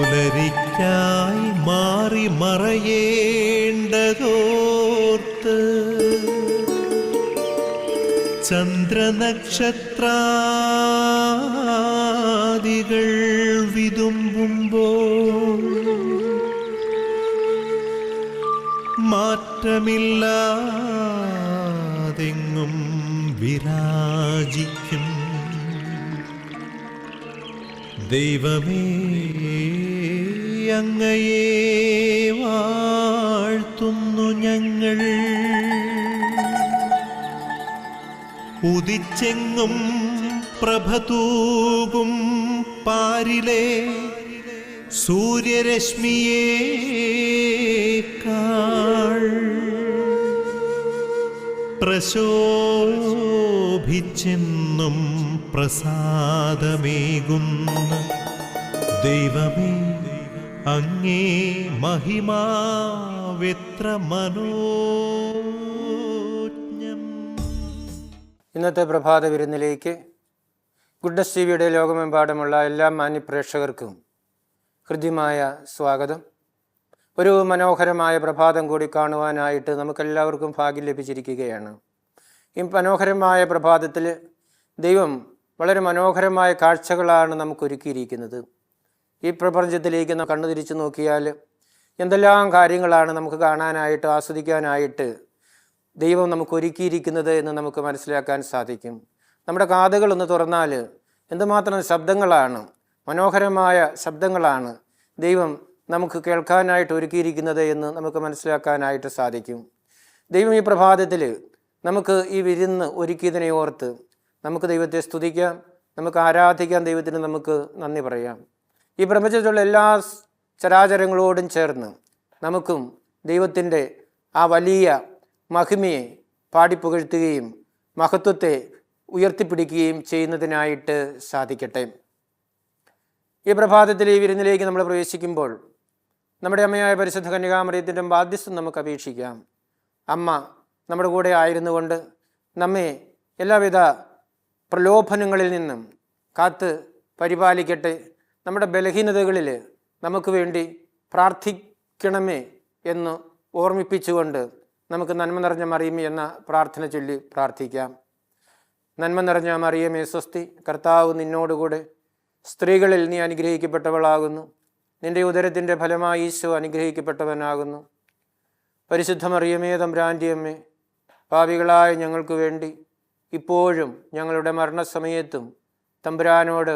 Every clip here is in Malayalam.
പുലരിക്കായി മാറി മറയേണ്ടതോർത്ത് ചന്ദ്രനക്ഷത്രാദികൾ വിതുമ്പുമ്പോൾ മാറ്റമില്ലാതെങ്ങും വിരാജിക്കും ദൈവമേ, അങ്ങയെ വാഴ്ത്തുന്നു ഞങ്ങൾ. ഉദിച്ചെങ്ങും പ്രഭതൂകും പാരിലെ സൂര്യരശ്മിയേക്കാൾ പ്രശോഭിച്ചെന്നും പ്രസാദമേകുന്ന ദൈവമേ, അങ്ങേ മഹിമാവെത്ര മനോജ്ഞം. ഇന്നത്തെ പ്രഭാത വിരുന്നിലേക്ക് ഗുഡ്നസ് ടിവിയുടെ ലോകമെമ്പാടുമുള്ള എല്ലാ മാന്യപ്രേക്ഷകർക്കും ഹൃദ്യമായ സ്വാഗതം. ഒരു മനോഹരമായ പ്രഭാതം കൂടി കാണുവാനായിട്ട് നമുക്കെല്ലാവർക്കും ഭാഗ്യം ലഭിച്ചിരിക്കുകയാണ്. ഈ മനോഹരമായ പ്രഭാതത്തിൽ ദൈവം വളരെ മനോഹരമായ കാഴ്ചകളാണ് നമുക്കൊരുക്കിയിരിക്കുന്നത്. ഈ പ്രപഞ്ചത്തിലേക്ക് കണ്ണു തിരിച്ചു നോക്കിയാൽ എന്തെല്ലാം കാര്യങ്ങളാണ് നമുക്ക് കാണാനായിട്ട് ആസ്വദിക്കാനായിട്ട് ദൈവം നമുക്ക് ഒരുക്കിയിരിക്കുന്നത് എന്ന് നമുക്ക് മനസ്സിലാക്കാൻ സാധിക്കും. നമ്മുടെ കാതുകളൊന്ന് തുറന്നാൽ എന്തുമാത്രം ശബ്ദങ്ങളാണ്, മനോഹരമായ ശബ്ദങ്ങളാണ് ദൈവം നമുക്ക് കേൾക്കാനായിട്ട് ഒരുക്കിയിരിക്കുന്നത് എന്ന് നമുക്ക് മനസ്സിലാക്കാനായിട്ട് സാധിക്കും. ദൈവം ഈ പ്രഭാതത്തിൽ നമുക്ക് ഈ വിരുന്ന് ഒരുക്കിയതിനെ ഓർത്ത് നമുക്ക് ദൈവത്തെ സ്തുതിക്കാം, നമുക്ക് ആരാധിക്കാം, ദൈവത്തിന് നമുക്ക് നന്ദി പറയാം. ഈ പ്രപഞ്ചത്തിലുള്ള എല്ലാ ചരാചരങ്ങളോടും ചേർന്ന് നമുക്കും ദൈവത്തിൻ്റെ ആ വലിയ മഹിമയെ പാടിപ്പുകഴ്ത്തുകയും മഹത്വത്തെ ഉയർത്തിപ്പിടിക്കുകയും ചെയ്യുന്നതിനായിട്ട് സാധിക്കട്ടെ. ഈ പ്രഭാതത്തിൽ ഈ വിരുന്നിലേക്ക് നമ്മൾ പ്രവേശിക്കുമ്പോൾ നമ്മുടെ അമ്മയായ പരിശുദ്ധ കന്യകാമറിയത്തിൻ്റെ ബാധ്യസ്ഥം നമുക്ക് അപേക്ഷിക്കാം. അമ്മ നമ്മുടെ കൂടെ ആയിരുന്നു കൊണ്ട് നമ്മെ എല്ലാവിധ പ്രലോഭനങ്ങളിൽ നിന്നും കാത്ത് പരിപാലിക്കട്ടെ. നമ്മുടെ ബലഹീനതകളിൽ നമുക്ക് വേണ്ടി പ്രാർത്ഥിക്കണമേ എന്ന് ഓർമ്മിപ്പിച്ചുകൊണ്ട് നമുക്ക് നന്മ നിറഞ്ഞ മറിയമേ എന്ന പ്രാർത്ഥന ചൊല്ലി പ്രാർത്ഥിക്കാം. നന്മ നിറഞ്ഞ മറിയമേ സ്വസ്തി, കർത്താവ് നിന്നോടുകൂടെ, സ്ത്രീകളിൽ നീ അനുഗ്രഹിക്കപ്പെട്ടവളാകുന്നു, നിന്റെ ഉദരത്തിൻ്റെ ഫലമായി ഈശോ അനുഗ്രഹിക്കപ്പെട്ടവനാകുന്നു. പരിശുദ്ധ മറിയമേ തമ്പുരാൻ്റെ അമ്മേ, പാപികളായ ഞങ്ങൾക്ക് വേണ്ടി ഇപ്പോഴും ഞങ്ങളുടെ മരണസമയത്തും തമ്പുരാനോട്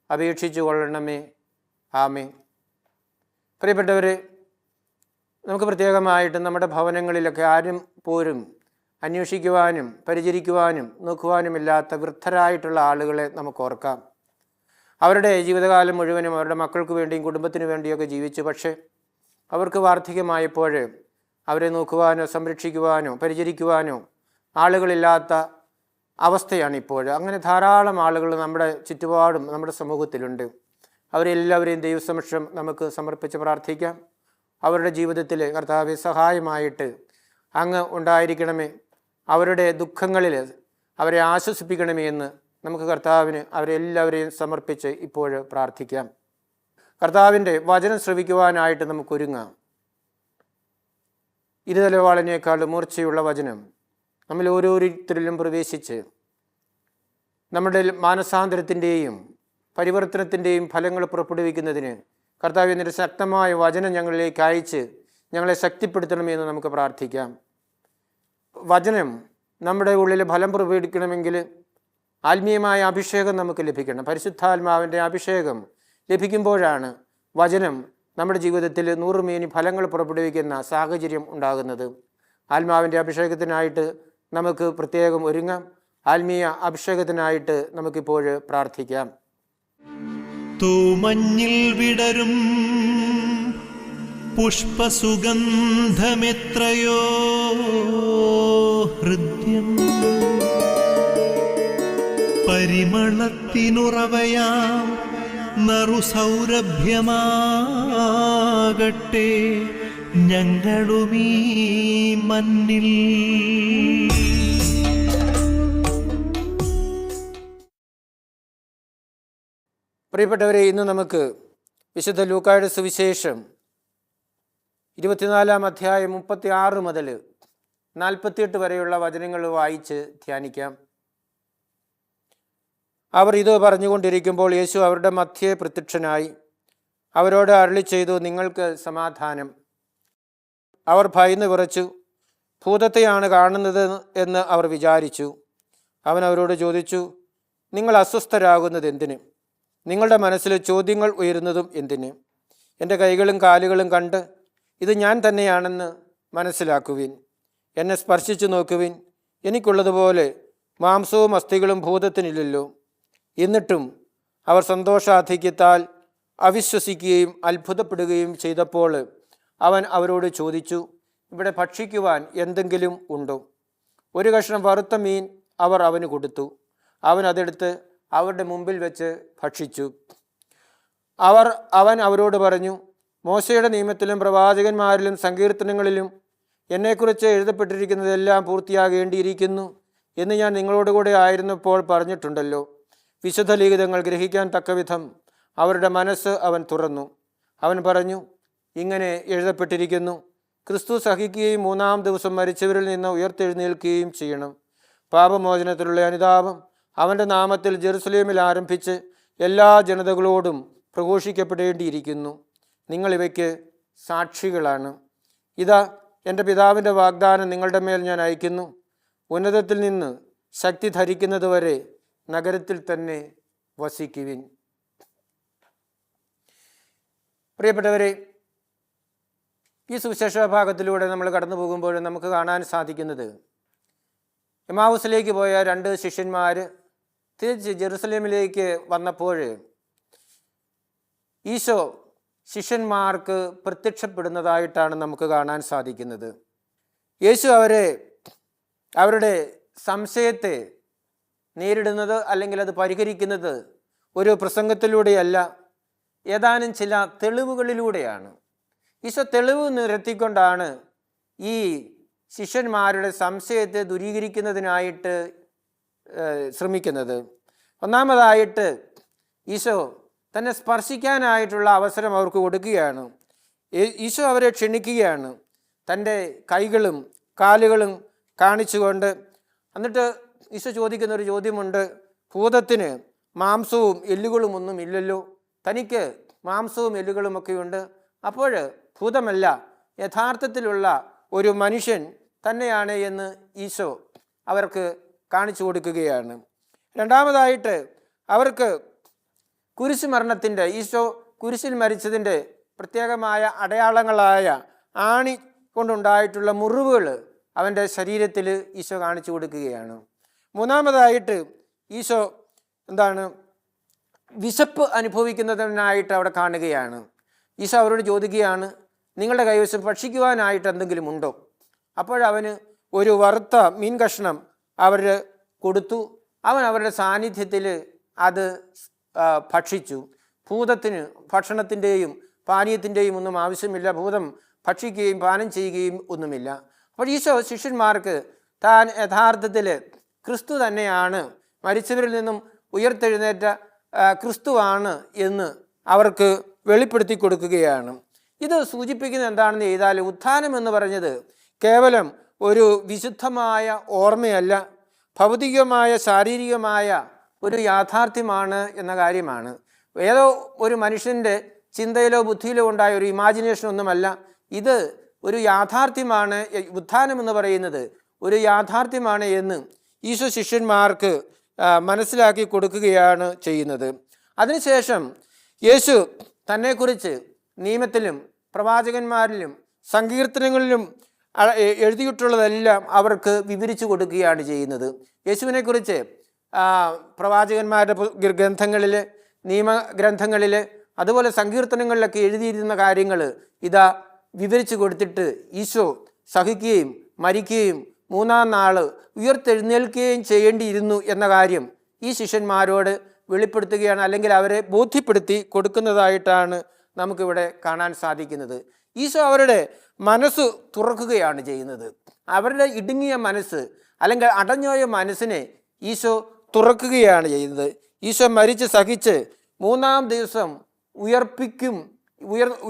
അപേക്ഷിച്ചു കൊള്ളണമേ. ആമേൻ. പ്രിയപ്പെട്ടവരെ, നമുക്ക് പ്രത്യേകമായിട്ട് നമ്മുടെ ഭവനങ്ങളിലൊക്കെ ആരും പോരും അന്വേഷിക്കുവാനും പരിചരിക്കുവാനും നോക്കുവാനുമില്ലാത്ത വൃദ്ധരായിട്ടുള്ള ആളുകളെ നമുക്ക് ഓർക്കാം. അവരുടെ ജീവിതകാലം മുഴുവനും അവരുടെ മക്കൾക്ക് വേണ്ടിയും കുടുംബത്തിന് വേണ്ടിയൊക്കെ ജീവിച്ചു. പക്ഷേ അവർക്ക് വാർദ്ധക്യമായപ്പോൾ അവരെ നോക്കുവാനോ സംരക്ഷിക്കുവാനോ പരിചരിക്കുവാനോ ആളുകളില്ലാത്ത അവസ്ഥയാണ് ഇപ്പോൾ. അങ്ങനെ ധാരാളം ആളുകൾ നമ്മുടെ ചുറ്റുപാടും നമ്മുടെ സമൂഹത്തിലുണ്ട്. അവരെല്ലാവരെയും ദൈവസമക്ഷം നമുക്ക് സമർപ്പിച്ച് പ്രാർത്ഥിക്കാം. അവരുടെ ജീവിതത്തിൽ കർത്താവേ സഹായമായിട്ട് അങ്ങ് ഉണ്ടായിരിക്കണമേ, അവരുടെ ദുഃഖങ്ങളിൽ അവരെ ആശ്വസിപ്പിക്കണമേ എന്ന് നമുക്ക് കർത്താവിന് അവരെല്ലാവരെയും സമർപ്പിച്ച് ഇപ്പോൾ പ്രാർത്ഥിക്കാം. കർത്താവിൻ്റെ വചനം ശ്രവിക്കുവാനായിട്ട് നമുക്കൊരുങ്ങാം. ഇരുതലവാളിനേക്കാൾ മൂർച്ചയുള്ള വചനം നമ്മൾ ഓരോരുത്തരിലും പ്രവേശിച്ച് നമ്മുടെ മാനസാന്തരത്തിൻ്റെയും പരിവർത്തനത്തിൻ്റെയും ഫലങ്ങൾ പുറപ്പെടുവിക്കുന്നതിന് കർത്താവ് എന്നൊരു ശക്തമായ വചനം ഞങ്ങളിലേക്ക് അയച്ച് ഞങ്ങളെ ശക്തിപ്പെടുത്തണമെന്ന് നമുക്ക് പ്രാർത്ഥിക്കാം. വചനം നമ്മുടെ ഉള്ളിൽ ഫലം പുറപ്പെടുവിക്കണമെങ്കിൽ ആത്മീയമായ അഭിഷേകം നമുക്ക് ലഭിക്കണം. പരിശുദ്ധാത്മാവിൻ്റെ അഭിഷേകം ലഭിക്കുമ്പോഴാണ് വചനം നമ്മുടെ ജീവിതത്തിൽ 100 മേനി ഫലങ്ങൾ പുറപ്പെടുവിക്കുന്ന സാഹചര്യം ഉണ്ടാകുന്നത്. ആത്മാവിൻ്റെ അഭിഷേകത്തിനായിട്ട് നമുക്ക് പ്രത്യേകം ഒരുങ്ങാം. ആത്മീയ അഭിഷേകത്തിനായിട്ട് നമുക്കിപ്പോൾ പ്രാർത്ഥിക്കാം. തൂമഞ്ഞിൽ വിടരും പുഷ്പസുഗന്ധമെത്രയോ ഹൃദ്യം, പരിമളത്തിനുറവയാം നറുസൗരഭ്യമാകട്ടെ ഞങ്ങളുമീ മണ്ണിൽ. പ്രിയപ്പെട്ടവരെ, ഇന്ന് നമുക്ക് വിശുദ്ധ ലൂക്കായുടെ സുവിശേഷം 24-ാം അധ്യായം 36 മുതൽ 48 വരെയുള്ള വചനങ്ങൾ വായിച്ച് ധ്യാനിക്കാം. അവർ ഇത് പറഞ്ഞുകൊണ്ടിരിക്കുമ്പോൾ യേശു അവരുടെ മധ്യേ പ്രത്യക്ഷനായി അവരോട് അരുളി ചെയ്തു, നിങ്ങൾക്ക് സമാധാനം. അവർ ഭയന്ന് വിറച്ചു, ഭൂതത്തെയാണ് കാണുന്നത് എന്ന് അവർ വിചാരിച്ചു. അവൻ അവരോട് ചോദിച്ചു, നിങ്ങൾ അസ്വസ്ഥരാകുന്നത് എന്തിന്? നിങ്ങളുടെ മനസ്സിൽ ചോദ്യങ്ങൾ ഉയരുന്നതും എന്തിന്? എൻ്റെ കൈകളും കാലുകളും കണ്ട് ഇത് ഞാൻ തന്നെയാണെന്ന് മനസ്സിലാക്കുവിൻ. എന്നെ സ്പർശിച്ചു നോക്കുവിൻ. എനിക്കുള്ളതുപോലെ മാംസവും അസ്ഥികളും ഭൂതത്തിനില്ലല്ലോ. എന്നിട്ടും അവർ സന്തോഷാധിക്യത്താൽ അവിശ്വസിക്കുകയും അത്ഭുതപ്പെടുകയും ചെയ്തപ്പോൾ അവൻ അവരോട് ചോദിച്ചു, ഇവിടെ ഭക്ഷിക്കുവാൻ എന്തെങ്കിലും ഉണ്ടോ? ഒരു കഷ്ണം വറുത്ത മീൻ അവർ അവന് കൊടുത്തു. അവൻ അതെടുത്ത് അവരുടെ മുമ്പിൽ വെച്ച് ഭക്ഷിച്ചു. അവൻ അവരോട് പറഞ്ഞു, മോശയുടെ നിയമത്തിലും പ്രവാചകന്മാരിലും സങ്കീർത്തനങ്ങളിലും എന്നെക്കുറിച്ച് എഴുതപ്പെട്ടിരിക്കുന്നതെല്ലാം പൂർത്തിയാകേണ്ടിയിരിക്കുന്നു എന്ന് ഞാൻ നിങ്ങളോടുകൂടെ ആയിരുന്നപ്പോൾ പറഞ്ഞിട്ടുണ്ടല്ലോ. വിശുദ്ധ ലിഖിതങ്ങൾ ഗ്രഹിക്കാൻ തക്കവിധം അവരുടെ മനസ്സ് അവൻ തുറന്നു. അവൻ പറഞ്ഞു, ഇങ്ങനെ എഴുതപ്പെട്ടിരിക്കുന്നു, ക്രിസ്തു സഹിക്കുകയും 3-ാം ദിവസം മരിച്ചവരിൽ നിന്ന് ഉയർത്തെഴുന്നേൽക്കുകയും ചെയ്യണം. പാപമോചനത്തിലുള്ള അനുതാപം അവൻ്റെ നാമത്തിൽ ജെറുസലേമിൽ ആരംഭിച്ച് എല്ലാ ജനതകളോടും പ്രഘോഷിക്കപ്പെടേണ്ടിയിരിക്കുന്നു. നിങ്ങളിവയ്ക്ക് സാക്ഷികളാണ്. ഇതാ, എൻ്റെ പിതാവിൻ്റെ വാഗ്ദാനം നിങ്ങളുടെ മേൽ ഞാൻ അയക്കുന്നു. ഉന്നതത്തിൽ നിന്ന് ശക്തി ധരിക്കുന്നതുവരെ നഗരത്തിൽ തന്നെ വസിക്കുവിൻ. പ്രിയപ്പെട്ടവരെ, ഈ സുവിശേഷ ഭാഗത്തിലൂടെ നമ്മൾ കടന്നു പോകുമ്പോൾ നമുക്ക് കാണാൻ സാധിക്കുന്നത്, എമാവുസിലേക്ക് പോയ 2 ശിഷ്യന്മാർ തിരിച്ച് ജെറുസലേമിലേക്ക് വന്നപ്പോൾ ഈശോ ശിഷ്യന്മാർക്ക് പ്രത്യക്ഷപ്പെടുന്നതായിട്ടാണ് നമുക്ക് കാണാൻ സാധിക്കുന്നത്. യേശു അവരുടെ സംശയത്തെ നേരിടുന്നത് അല്ലെങ്കിൽ അത് പരിഹരിക്കുന്നത് ഒരു പ്രസംഗത്തിലൂടെയല്ല, ഏതാനും ചില തെളിവുകളിലൂടെയാണ്. ഈശോ തെളിവ് നിരത്തിക്കൊണ്ടാണ് ഈ ശിഷ്യന്മാരുടെ സംശയത്തെ ദൂരീകരിക്കുന്നതിനായിട്ട് ശ്രമിക്കുന്നത്. ഒന്നാമതായിട്ട് ഈശോ തന്നെ സ്പർശിക്കാനായിട്ടുള്ള അവസരം അവർക്ക് കൊടുക്കുകയാണ്. ഈശോ അവരെ ക്ഷണിക്കുകയാണ്, തൻ്റെ കൈകളും കാലുകളും കാണിച്ചുകൊണ്ട്. എന്നിട്ട് ഈശോ ചോദിക്കുന്ന ഒരു ചോദ്യമുണ്ട്, ഭൂതത്തിന് മാംസവും എല്ലുകളും ഒന്നും ഇല്ലല്ലോ, തനിക്ക് മാംസവും എല്ലുകളുമൊക്കെയുണ്ട്. അപ്പോൾ ഭൂതമല്ല, യഥാർത്ഥത്തിലുള്ള ഒരു മനുഷ്യൻ തന്നെയാണ് എന്ന് ഈശോ അവർക്ക് കാണിച്ചു കൊടുക്കുകയാണ്. രണ്ടാമതായിട്ട് അവർക്ക് കുരിശ് മരണത്തിൻ്റെ, ഈശോ കുരിശിൽ മരിച്ചതിൻ്റെ പ്രത്യേകമായ അടയാളങ്ങളായ ആണി കൊണ്ടുണ്ടായിട്ടുള്ള മുറിവുകൾ അവൻ്റെ ശരീരത്തിൽ ഈശോ കാണിച്ചു കൊടുക്കുകയാണ്. മൂന്നാമതായിട്ട് ഈശോ വിശപ്പ് അനുഭവിക്കുന്നതിനായിട്ട് അവിടെ കാണുകയാണ്. ഈശോ അവരോട് ചോദിക്കുകയാണ്, നിങ്ങളുടെ കൈവശം ഭക്ഷിക്കുവാനായിട്ട് എന്തെങ്കിലും ഉണ്ടോ? അപ്പോഴവന് ഒരു വറുത്ത മീൻ കഷ്ണം അവർ കൊടുത്തു. അവൻ അവരുടെ സാന്നിധ്യത്തിൽ അത് ഭക്ഷിച്ചു. ഭൂതത്തിന് ഭക്ഷണത്തിൻ്റെയും പാനീയത്തിൻ്റെയും ഒന്നും ആവശ്യമില്ല, ഭൂതം ഭക്ഷിക്കുകയും പാനം ചെയ്യുകയും ഒന്നുമില്ല. അപ്പോൾ ഈശോ ശിഷ്യന്മാർക്ക് താൻ യഥാർത്ഥത്തിൽ ക്രിസ്തു തന്നെയാണ്, മരിച്ചവരിൽ നിന്നും ഉയർത്തെഴുന്നേറ്റ ക്രിസ്തുവാണ് എന്ന് അവർക്ക് വെളിപ്പെടുത്തി കൊടുക്കുകയാണ്. ഇത് സൂചിപ്പിക്കുന്നത് എന്താണെന്ന് ചെയ്താൽ, ഉത്ഥാനം എന്ന് പറഞ്ഞത് കേവലം ഒരു വിശുദ്ധമായ ഓർമ്മയല്ല, ഭൗതികമായ ശാരീരികമായ ഒരു യാഥാർത്ഥ്യമാണ് എന്ന കാര്യമാണ്. ഏതോ ഒരു മനുഷ്യൻ്റെ ചിന്തയിലോ ബുദ്ധിയിലോ ഉണ്ടായ ഒരു ഇമാജിനേഷനൊന്നുമല്ല, ഇത് ഒരു യാഥാർത്ഥ്യമാണ്. ഉത്ഥാനം എന്ന് പറയുന്നത് ഒരു യാഥാർത്ഥ്യമാണ് എന്ന് ഈശോ ശിഷ്യന്മാർക്ക് മനസ്സിലാക്കി കൊടുക്കുകയാണ് ചെയ്യുന്നത്. അതിനുശേഷം യേശു തന്നെക്കുറിച്ച് നിയമത്തിലും പ്രവാചകന്മാരിലും സങ്കീർത്തനങ്ങളിലും എഴുതിയിട്ടുള്ളതെല്ലാം അവർക്ക് വിവരിച്ചു കൊടുക്കുകയാണ് ചെയ്യുന്നത്. യേശുവിനെക്കുറിച്ച് പ്രവാചകന്മാരുടെ ഗ്രന്ഥങ്ങളിൽ, നിയമഗ്രന്ഥങ്ങളിൽ, അതുപോലെ സങ്കീർത്തനങ്ങളിലൊക്കെ എഴുതിയിരുന്ന കാര്യങ്ങൾ ഇതാ വിവരിച്ചു കൊടുത്തിട്ട് ഈശോ സഹിക്കുകയും മരിക്കുകയും 3-ാം നാൾ ഉയർത്തെഴുന്നേൽക്കുകയും ചെയ്യേണ്ടിയിരുന്നു എന്ന കാര്യം ഈ ശിഷ്യന്മാരോട് വെളിപ്പെടുത്തുകയാണ്, അല്ലെങ്കിൽ അവരെ ബോധ്യപ്പെടുത്തി കൊടുക്കുന്നതായിട്ടാണ് നമുക്കിവിടെ കാണാൻ സാധിക്കുന്നത്. ഈശോ അവരുടെ മനസ്സ് തുറക്കുകയാണ് ചെയ്യുന്നത്. അവരുടെ ഇടുങ്ങിയ മനസ്സ് അല്ലെങ്കിൽ അടഞ്ഞോയ മനസ്സിനെ ഈശോ തുറക്കുകയാണ് ചെയ്യുന്നത്. ഈശോ മരിച്ച് സഹിച്ച് 3-ാം ദിവസം ഉയർപ്പിക്കും,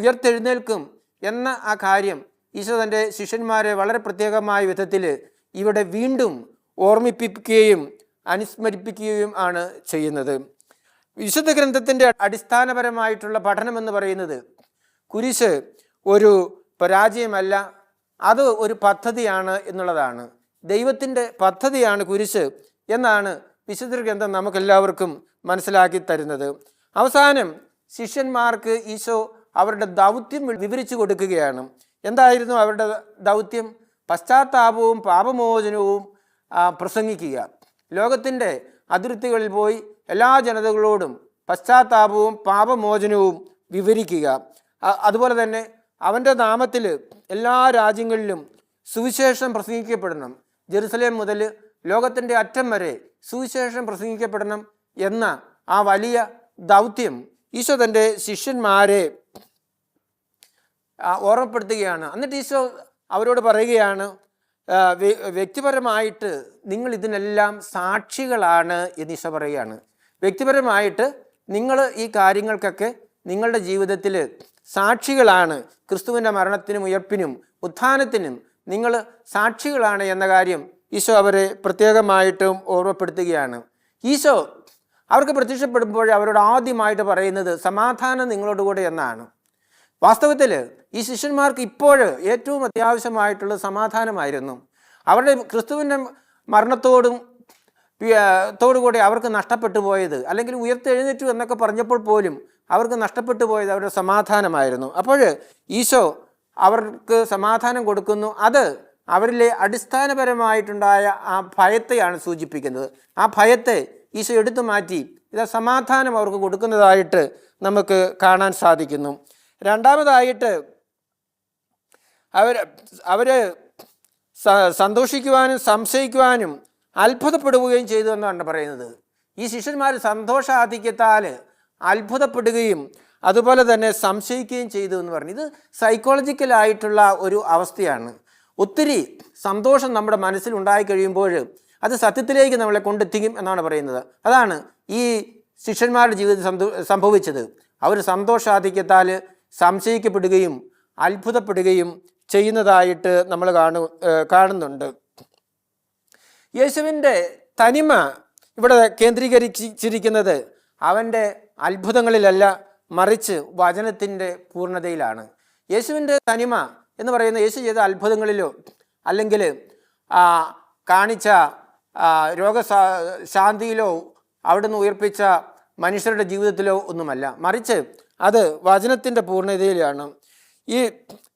ഉയർത്തെഴുന്നേൽക്കും എന്ന ആ കാര്യം ഈശോ തൻ്റെ ശിഷ്യന്മാരെ വളരെ പ്രത്യേകമായ വിധത്തിൽ ഇവിടെ വീണ്ടും ഓർമ്മിപ്പിക്കുകയും അനുസ്മരിപ്പിക്കുകയും ആണ് ചെയ്യുന്നത്. വിശുദ്ധ ഗ്രന്ഥത്തിൻ്റെ അടിസ്ഥാനപരമായിട്ടുള്ള പഠനമെന്ന് പറയുന്നത് കുരിശ് ഒരു പരാജയമല്ല, അത് ഒരു പദ്ധതിയാണ് എന്നുള്ളതാണ്. ദൈവത്തിൻ്റെ പദ്ധതിയാണ് കുരിശ് എന്നാണ് വിശുദ്ധ ഗ്രന്ഥം നമുക്കെല്ലാവർക്കും മനസ്സിലാക്കി തരുന്നത്. അവസാനം ശിഷ്യന്മാർക്ക് ഈശോ അവരുടെ ദൗത്യം വിവരിച്ചു കൊടുക്കുകയാണ്. എന്തായിരുന്നു അവരുടെ ദൗത്യം? പശ്ചാത്താപവും പാപമോചനവും പ്രസംഗിക്കുക. ലോകത്തിൻ്റെ അതിർത്തികളിൽ പോയി എല്ലാ ജനതകളോടും പശ്ചാത്താപവും പാപമോചനവും വിവരിക്കുക. അതുപോലെ തന്നെ അവൻ്റെ നാമത്തിൽ എല്ലാ രാജ്യങ്ങളിലും സുവിശേഷം പ്രസംഗിക്കപ്പെടണം. ജെറുസലേം മുതൽ ലോകത്തിൻ്റെ അറ്റം വരെ സുവിശേഷം പ്രസംഗിക്കപ്പെടണം എന്ന ആ വലിയ ദൗത്യം ഈശോ തൻ്റെ ശിഷ്യന്മാരെ ഓർമ്മപ്പെടുത്തുകയാണ്. എന്നിട്ട് ഈശോ അവരോട് പറയുകയാണ്, വ്യക്തിപരമായിട്ട് നിങ്ങൾ ഇതിനെല്ലാം സാക്ഷികളാണ് എന്ന് ഈശോ പറയുകയാണ്. വ്യക്തിപരമായിട്ട് നിങ്ങൾ ഈ കാര്യങ്ങൾക്കൊക്കെ നിങ്ങളുടെ ജീവിതത്തിൽ സാക്ഷികളാണ്. ക്രിസ്തുവിൻ്റെ മരണത്തിനും ഉയർപ്പിനും ഉത്ഥാനത്തിനും നിങ്ങൾ സാക്ഷികളാണ് എന്ന കാര്യം ഈശോ അവരെ പ്രത്യേകമായിട്ടും ഓർമ്മപ്പെടുത്തുകയാണ്. ഈശോ അവർക്ക് പ്രത്യക്ഷപ്പെടുമ്പോൾ അവരോട് ആദ്യമായിട്ട് പറയുന്നത് സമാധാനം നിങ്ങളോടുകൂടെ എന്നാണ്. വാസ്തവത്തിൽ ഈ ശിഷ്യന്മാർക്ക് ഇപ്പോൾ ഏറ്റവും അത്യാവശ്യമായിട്ടുള്ള സമാധാനമായിരുന്നു. അവരുടെ ക്രിസ്തുവിൻ്റെ മരണത്തോടുകൂടി അവർക്ക് നഷ്ടപ്പെട്ടു പോയത്, അല്ലെങ്കിൽ ഉയർത്തെഴുന്നേറ്റു എന്നൊക്കെ പറഞ്ഞപ്പോൾ പോലും അവർക്ക് നഷ്ടപ്പെട്ടു പോയത് അവരുടെ സമാധാനമായിരുന്നു. അപ്പോൾ ഈശോ അവർക്ക് സമാധാനം കൊടുക്കുന്നു. അത് അവരിലെ അടിസ്ഥാനപരമായിട്ടുണ്ടായ ആ ഭയത്തെയാണ് സൂചിപ്പിക്കുന്നത്. ആ ഭയത്തെ ഈശോ എടുത്തു മാറ്റി ഇത് സമാധാനം അവർക്ക് കൊടുക്കുന്നതായിട്ട് നമുക്ക് കാണാൻ സാധിക്കുന്നു. രണ്ടാമതായിട്ട് അവർ സന്തോഷിക്കുവാനും സംശയിക്കുവാനും അത്ഭുതപ്പെടുകയും ചെയ്തു എന്നാണ് പറയുന്നത്. ഈ ശിഷ്യന്മാർ സന്തോഷാധിക്യത്താൽ അത്ഭുതപ്പെടുകയും അതുപോലെ തന്നെ സംശയിക്കുകയും ചെയ്തു എന്ന് പറഞ്ഞു. ഇത് സൈക്കോളജിക്കലായിട്ടുള്ള ഒരു അവസ്ഥയാണ്. ഒത്തിരി സന്തോഷം നമ്മുടെ മനസ്സിൽ ഉണ്ടായി കഴിയുമ്പോൾ അത് സത്യത്തിലേക്ക് നമ്മളെ കൊണ്ടെത്തിക്കും എന്നാണ് പറയുന്നത്. അതാണ് ഈ ശിഷ്യന്മാരുടെ ജീവിതത്തിൽ സംഭവിച്ചത്. അവർ സന്തോഷാധിക്യത്താൽ സംശയിക്കപ്പെടുകയും അത്ഭുതപ്പെടുകയും ചെയ്യുന്നതായിട്ട് നമ്മൾ കാണുന്നുണ്ട്. യേശുവിൻ്റെ തനിമ ഇവിടെ കേന്ദ്രീകരിച്ചിരിക്കുന്നത് അവൻ്റെ അത്ഭുതങ്ങളിലല്ല, മറിച്ച് വചനത്തിൻ്റെ പൂർണ്ണതയിലാണ്. യേശുവിൻ്റെ തനിമ എന്ന് പറയുന്ന യേശു ചെയ്ത അത്ഭുതങ്ങളിലോ അല്ലെങ്കിൽ കാണിച്ച രോഗശാന്തിയിലോ അവിടുന്ന് ഉയർപ്പിച്ച മനുഷ്യരുടെ ജീവിതത്തിലോ ഒന്നുമല്ല, മറിച്ച് അത് വചനത്തിൻ്റെ പൂർണ്ണതയിലാണ്.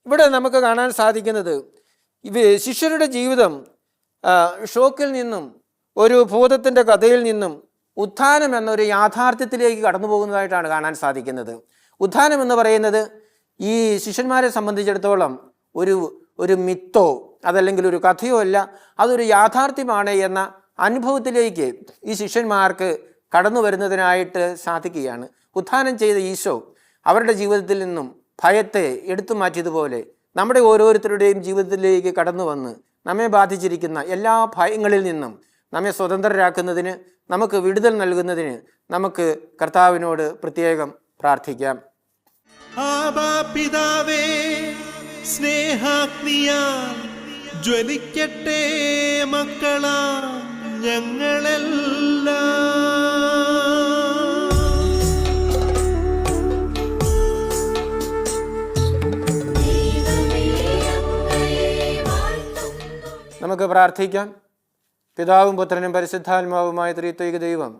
ഇവിടെ നമുക്ക് കാണാൻ സാധിക്കുന്നത് ശിഷ്യരുടെ ജീവിതം ഷോക്കിൽ നിന്നും ഒരു ഭൂതത്തിൻ്റെ കഥയിൽ നിന്നും ഉത്ഥാനം എന്നൊരു യാഥാർത്ഥ്യത്തിലേക്ക് കടന്നു പോകുന്നതായിട്ടാണ് കാണാൻ സാധിക്കുന്നത്. ഉത്ഥാനം എന്ന് പറയുന്നത് ഈ ശിഷ്യന്മാരെ സംബന്ധിച്ചിടത്തോളം ഒരു മിത്തോ അതല്ലെങ്കിൽ ഒരു കഥയോ അല്ല, അതൊരു യാഥാർത്ഥ്യമാണ് എന്ന അനുഭവത്തിലേക്ക് ഈ ശിഷ്യന്മാർക്ക് കടന്നു വരുന്നതിനായിട്ട് സാധിക്കുകയാണ്. ഉത്ഥാനം ചെയ്ത ഈശോ അവരുടെ ജീവിതത്തിൽ നിന്നും ഭയത്തെ എടുത്തു മാറ്റിയതുപോലെ നമ്മുടെ ഓരോരുത്തരുടെയും ജീവിതത്തിലേക്ക് കടന്നു വന്ന് നമ്മെ ബാധിച്ചിരിക്കുന്ന എല്ലാ ഭയങ്ങളിൽ നിന്നും നമ്മെ സ്വതന്ത്രരാക്കുന്നതിന്, നമുക്ക് വിടുതൽ നൽകുന്നതിന് നമുക്ക് കർത്താവിനോട് പ്രത്യേകം പ്രാർത്ഥിക്കാം. ആബാ പിതാവേ, സ്നേഹാഗ്നിയാൽ ജ്വലിക്കട്ടെ മക്കളാ ഞങ്ങളെല്ലാം. നമുക്ക് പ്രാർത്ഥിക്കാം. പിതാവും പുത്രനും പരിശുദ്ധാത്മാവുമായ ത്രിത്വൈക ദൈവം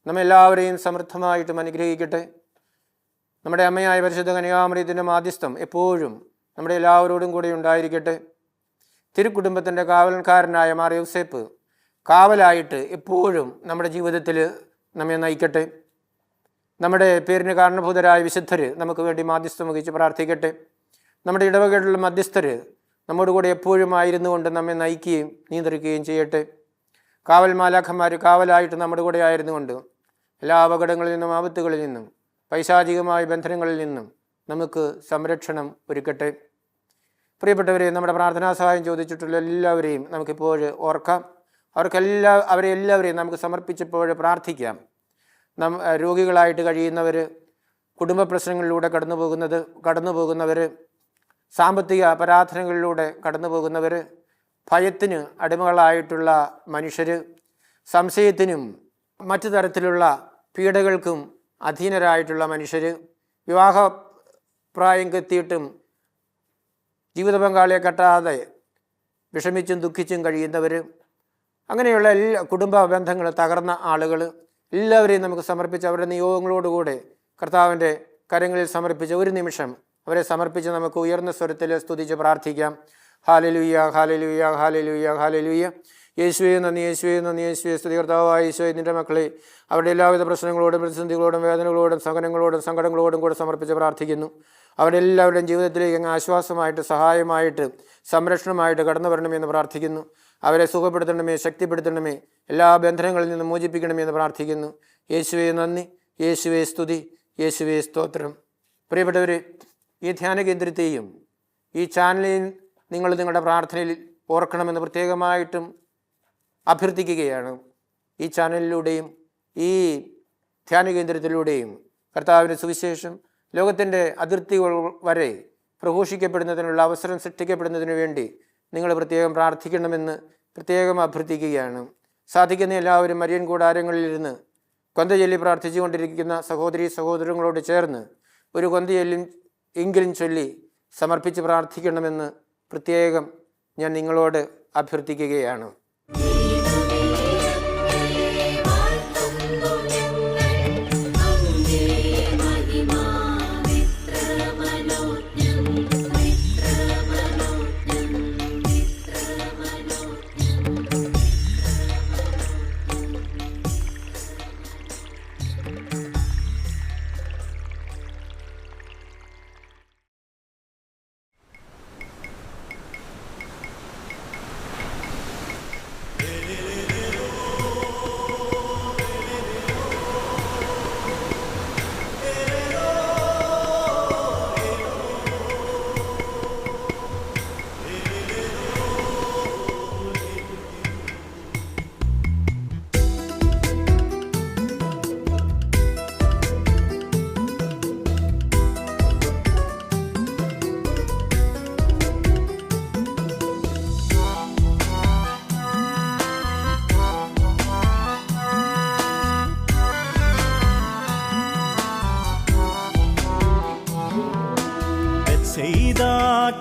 നമ്മെല്ലാവരെയും സമൃദ്ധമായിട്ടും അനുഗ്രഹിക്കട്ടെ. നമ്മുടെ അമ്മയായ പരിശുദ്ധ കന്യാമറിയത്തിൻ്റെ മാധ്യസ്ഥം എപ്പോഴും നമ്മുടെ എല്ലാവരോടും കൂടെ ഉണ്ടായിരിക്കട്ടെ. തിരുക്കുടുംബത്തിൻ്റെ കാവൽക്കാരനായ മാർ യൗസേപ്പ് കാവലായിട്ട് എപ്പോഴും നമ്മുടെ ജീവിതത്തിൽ നമ്മെ നയിക്കട്ടെ. നമ്മുടെ പേരിന് കാരണഭൂതരായ വിശുദ്ധർ നമുക്ക് വേണ്ടി മാധ്യസ്ഥം വഹിച്ച് പ്രാർത്ഥിക്കട്ടെ. നമ്മുടെ ഇടവകകളിലുള്ള മധ്യസ്ഥർ നമ്മോട് കൂടെ എപ്പോഴും ആയിരുന്നു കൊണ്ട് നമ്മെ നയിക്കുകയും നിയന്ത്രിക്കുകയും ചെയ്യട്ടെ. കാവൽ മാലാഖന്മാർ കാവലായിട്ട് നമ്മുടെ കൂടെ ആയിരുന്നുകൊണ്ട് എല്ലാ അപകടങ്ങളിൽ നിന്നും ആപത്തുകളിൽ നിന്നും പൈശാചികമായ ബന്ധനങ്ങളിൽ നിന്നും നമുക്ക് സംരക്ഷണം ഒരുക്കട്ടെ. പ്രിയപ്പെട്ടവരെ, നമ്മുടെ പ്രാർത്ഥനാ സഹായം ചോദിച്ചിട്ടുള്ള എല്ലാവരെയും നമുക്കിപ്പോൾ ഓർക്കാം. അവരെ എല്ലാവരെയും നമുക്ക് സമർപ്പിച്ചപ്പോൾ പ്രാർത്ഥിക്കാം. രോഗികളായിട്ട് കഴിയുന്നവർ, കുടുംബ പ്രശ്നങ്ങളിലൂടെ കടന്നു പോകുന്നവർ, സാമ്പത്തിക അപരാധനങ്ങളിലൂടെ കടന്നു പോകുന്നവർ, ഭയത്തിന് അടിമകളായിട്ടുള്ള മനുഷ്യർ, സംശയത്തിനും മറ്റു തരത്തിലുള്ള പീഡകൾക്കും അധീനരായിട്ടുള്ള മനുഷ്യർ, വിവാഹപ്രായം എത്തിയിട്ടും ജീവിത പങ്കാളിയെ കെട്ടാതെ വിഷമിച്ചും ദുഃഖിച്ചും കഴിയുന്നവർ, അങ്ങനെയുള്ള എല്ലാ കുടുംബ ബന്ധങ്ങൾ തകർന്ന ആളുകൾ എല്ലാവരെയും നമുക്ക് സമർപ്പിച്ച് അവരുടെ നിയോഗങ്ങളോടുകൂടെ കർത്താവിൻ്റെ കരങ്ങളിൽ സമർപ്പിച്ച് ഒരു നിമിഷം അവരെ സമർപ്പിച്ച് നമുക്ക് ഉയർന്ന സ്വരത്തിൽ സ്തുതിച്ച് പ്രാർത്ഥിക്കാം. ഹാലലുയ്യ, ഹാലലുയ്യ, ഹാലലുയ്യ, ഹാലലുയ്യ. യേശുവേ നന്ദി, യേശുവേ നന്ദി, യേശുവേ സ്തുതി. കർത്താവായ യേശുവേ, നിൻ്റെ മക്കളെ അവരുടെ എല്ലാവിധ പ്രശ്നങ്ങളോടും പ്രതിസന്ധികളോടും വേദനകളോടും സഹനങ്ങളോടും സങ്കടങ്ങളോടും കൂടെ സമർപ്പിച്ച് പ്രാർത്ഥിക്കുന്നു. അവരുടെ എല്ലാവരുടെയും ജീവിതത്തിലേക്ക് അങ്ങ് ആശ്വാസമായിട്ട്, സഹായമായിട്ട്, സംരക്ഷണമായിട്ട് കടന്നു വരണമെന്ന് പ്രാർത്ഥിക്കുന്നു. അവരെ സുഖപ്പെടുത്തണമേ, ശക്തിപ്പെടുത്തണമേ, എല്ലാ ബന്ധനങ്ങളിൽ നിന്നും മോചിപ്പിക്കണമേ എന്ന് പ്രാർത്ഥിക്കുന്നു. യേശുവേ നന്ദി, യേശുവേ സ്തുതി, യേശുവേ സ്തോത്രം. പ്രിയപ്പെട്ടവർ, ഈ ധ്യാന കേന്ദ്രത്തെയും ഈ ചാനലിൽ നിങ്ങൾ നിങ്ങളുടെ പ്രാർത്ഥനയിൽ ഓർക്കണമെന്ന് പ്രത്യേകമായിട്ടും അഭ്യർത്ഥിക്കുകയാണ്. ഈ ചാനലിലൂടെയും ഈ ധ്യാന കേന്ദ്രത്തിലൂടെയും കർത്താവിൻ്റെ സുവിശേഷം ലോകത്തിൻ്റെ അതിർത്തികൾ വരെ പ്രഘോഷിക്കപ്പെടുന്നതിനുള്ള അവസരം സൃഷ്ടിക്കപ്പെടുന്നതിന് വേണ്ടി നിങ്ങൾ പ്രത്യേകം പ്രാർത്ഥിക്കണമെന്ന് പ്രത്യേകം അഭ്യർത്ഥിക്കുകയാണ്. സാധിക്കുന്ന എല്ലാവരും മരിയൻ കൂടാരങ്ങളിലിരുന്ന് കൊന്ത ചൊല്ലി പ്രാർത്ഥിച്ചുകൊണ്ടിരിക്കുന്ന സഹോദരീ സഹോദരങ്ങളോട് ചേർന്ന് ഒരു കൊന്തയെങ്കിലും എങ്കിലും ചൊല്ലി സമർപ്പിച്ച് പ്രാർത്ഥിക്കണമെന്ന് പ്രത്യേകം ഞാൻ നിങ്ങളോട് അഭ്യർത്ഥിക്കുകയാണ്.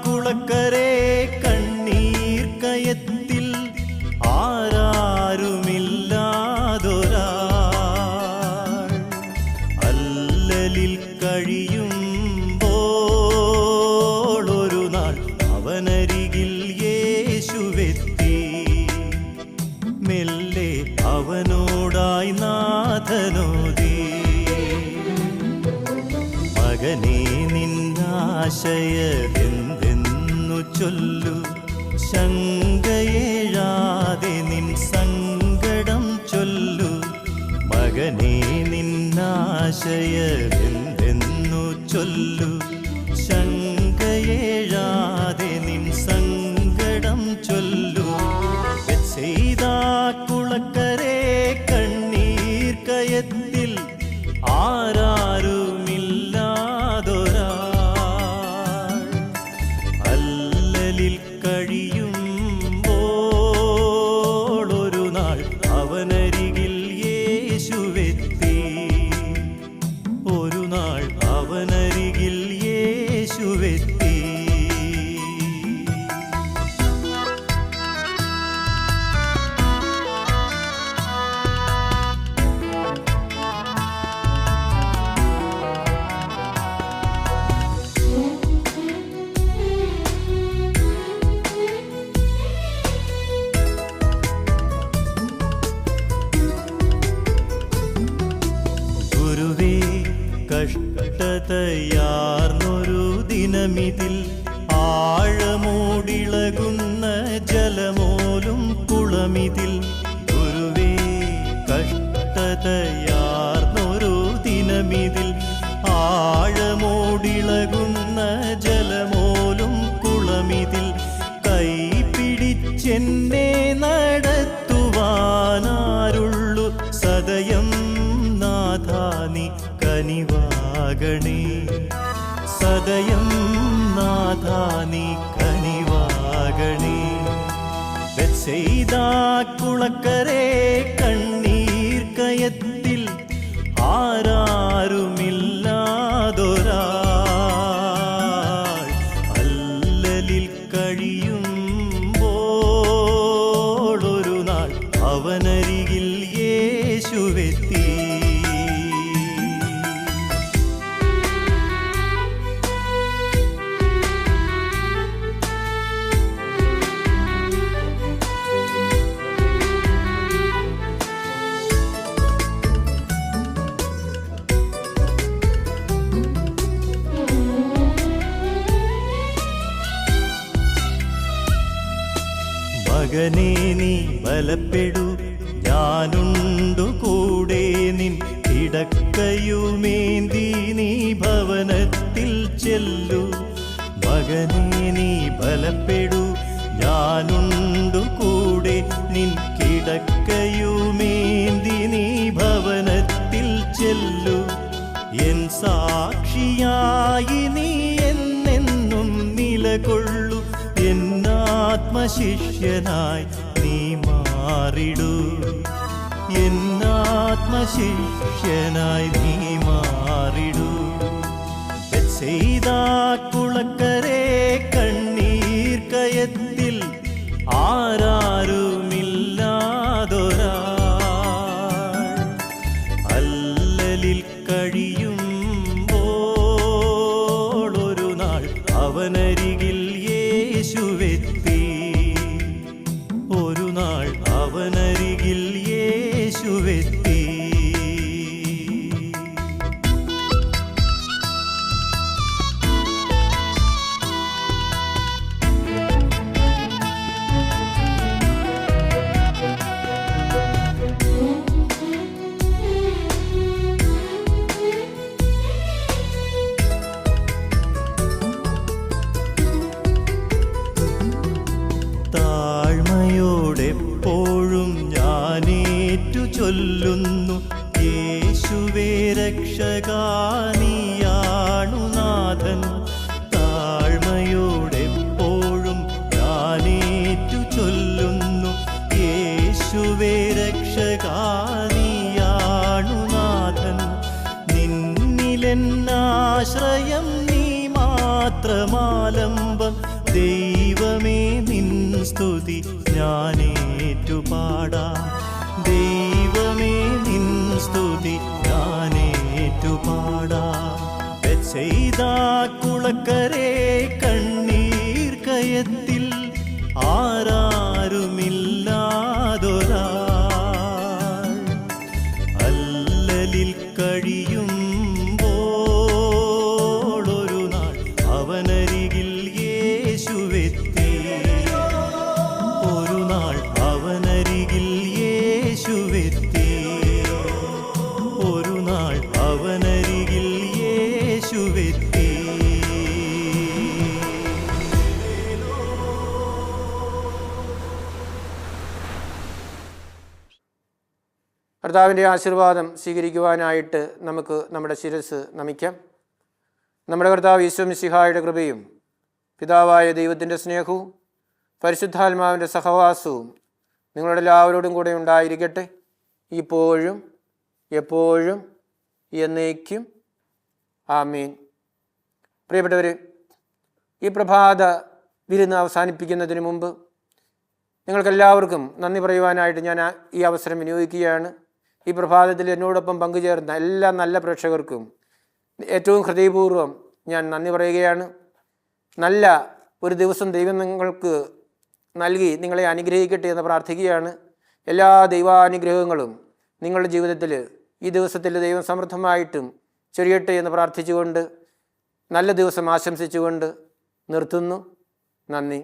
കുളക്കരെ കണ്ണീർ കയത്തിൽ ആരാരുമില്ലാതൊരാൾ അല്ലലിൽ കഴിയുമ്പോൾ ഒരു നാൾ അവനരികിൽ യേശുവെത്തി. മെല്ലെ അവനോടായി നാഥനോദി, മകനേ നിന്നാശയതെന്തെന്നു ചൊല്ലു, ശങ്കയേഴാതെ നിൻ സങ്കടം ചൊല്ലു. മകനേ നിന്നാശയതെന്തെന്നു ചൊല്ലു, ശങ്കയേഴാതെ നിൻ സങ്കടം ചൊല്ലു. ബെത്സയിദാ കുളക്കരെ കണ്ണീർ കയത്തിൽ ആരാരുമില്ലാതൊരാൾ അല്ലലിൽ കഴിയുമ്പോൾ ഒരു നാൾ അവനരികിൽ യേശുവെത്തി. ഒരു നാൾ അവനരികിൽ യേശുവെത്തി. കഷ്ടതയാർന്നൊരു ദിനമിതിൽ ആഴമോടിളകുന്ന ജലമോലും കുളമിതിൽ. ഗുരുവേ കഷ്ടതയാർന്നൊരു ദിനമിതിൽ ആഴമോടിളകുന്ന ജലമോലും കുളമിതിൽ. കൈപിടിച്ചെന്നെ നടത്തുവാനാരുള്ളു സദയം നാഥാ നീ കനിവാകണേ. നാഥാ നീ കനിവാകണേ. ബെത്സയിദാ കുളക്കരെ കണ്ണീർ കയത്തിൽ ആരാരുമില്ലാതൊരാൾ അല്ലലിൽ കഴിയുമ്പോൾ ഒരു നാൾ അവനരികിൽ യേശുവെത്തി. മകനേ നീ ബലപ്പെടൂ, ഞാനുണ്ടു കൂടെ, നിൻ കിടക്കയുമേന്തി നീ ഭവനത്തിൽ ചെല്ലു. മകനേ നീ ബലപ്പെടൂ, ഞാനുണ്ടു കൂടെ, നിൻ കിടക്കയുമേന്തി നീ ഭവനത്തിൽ ചെല്ലു. എൻ സാക്ഷിയായി നീ എന്നെന്നും നിലകൊള്ളു, എന്നാത്മശിഷ്യനായി നീ മാറിടൂ, എന്നാത്മശിഷ്യനായി നീ മാറിടൂ. ബെത്സയിദാ കുളക്കരെ കണ്ണീർ കയത്തിൽ ആരാരുമില്ലാതൊരാൾ അല്ലലിൽ കഴിയുമ്പോൾ ഒരു നാൾ അവനരികിൽ യേശുവെത്തി. ഒരു നാൾ അവനരികിൽ യേശുവെത്തി. താഴ്മയോടെപ്പോഴും ഞാനേറ്റു ചൊല്ലുന്നു, യേശുവേ രക്ഷകാ നീയാണു നാഥൻ. താഴ്മയോടെപ്പോഴും ഞാനേറ്റു ചൊല്ലുന്നു, യേശുവേ രക്ഷകാ നീയാണു നാഥൻ. നിന്നിലെന്നാശ്രയം നീ മാത്രമാലംബം, ദൈവമേ നിൻ സ്തുതി ഞാനേറ്റുപാടാം. ദൈവമേ നിൻ സ്തുതി ഞാനേറ്റുപാടാം. ബെത്സയിദാ കുളക്കരെ കണ്ണീർ കയത്തിൽ ആരാരുമില്ലാതൊരാൾ അല്ലലിൽ കഴിയുമ്പോൾ ഒരു നാൾ അവനരികിൽ യേശുവെത്തി. ഒരു നാൾ അവനരികിൽ യേശുവെത്തി. ഒരു നാൾ അവനരികിൽ യേശുവെത്തി. കർത്താവിൻ്റെ ആശീർവാദം സ്വീകരിക്കുവാനായിട്ട് നമുക്ക് നമ്മുടെ ശിരസ് നമിക്കാം. നമ്മുടെ കർത്താവ് ഈശോ മിശിഹായുടെ കൃപയും പിതാവായ ദൈവത്തിൻ്റെ സ്നേഹവും പരിശുദ്ധാത്മാവിൻ്റെ സഹവാസവും നിങ്ങളുടെ എല്ലാവരോടും കൂടെ ഉണ്ടായിരിക്കട്ടെ, ഇപ്പോഴും എപ്പോഴും എന്നേക്കും. ആമീൻ. പ്രിയപ്പെട്ടവരെ, ഈ പ്രഭാത വിരുന്ന് അവസാനിപ്പിക്കുന്നതിന് മുമ്പ് നിങ്ങൾക്കെല്ലാവർക്കും നന്ദി പറയുവാനായിട്ട് ഞാൻ ഈ അവസരം വിനിയോഗിക്കുകയാണ്. ഈ പ്രഭാതത്തിൽ എന്നോടൊപ്പം പങ്കുചേർന്ന എല്ലാ നല്ല പ്രേക്ഷകർക്കും ഏറ്റവും ഹൃദയപൂർവ്വം ഞാൻ നന്ദി പറയുകയാണ്. നല്ല ഒരു ദിവസം ദൈവം നിങ്ങൾക്ക് നൽകി നിങ്ങളെ അനുഗ്രഹിക്കട്ടെ എന്ന് പ്രാർത്ഥിക്കുകയാണ്. എല്ലാ ദൈവാനുഗ്രഹങ്ങളും നിങ്ങളുടെ ജീവിതത്തിൽ ഈ ദിവസത്തിൽ ദൈവം സമൃദ്ധമായിട്ടും ചൊരിയട്ടെ എന്ന് പ്രാർത്ഥിച്ചുകൊണ്ട് നല്ല ദിവസം ആശംസിച്ചുകൊണ്ട് നിർത്തുന്നു. നന്ദി.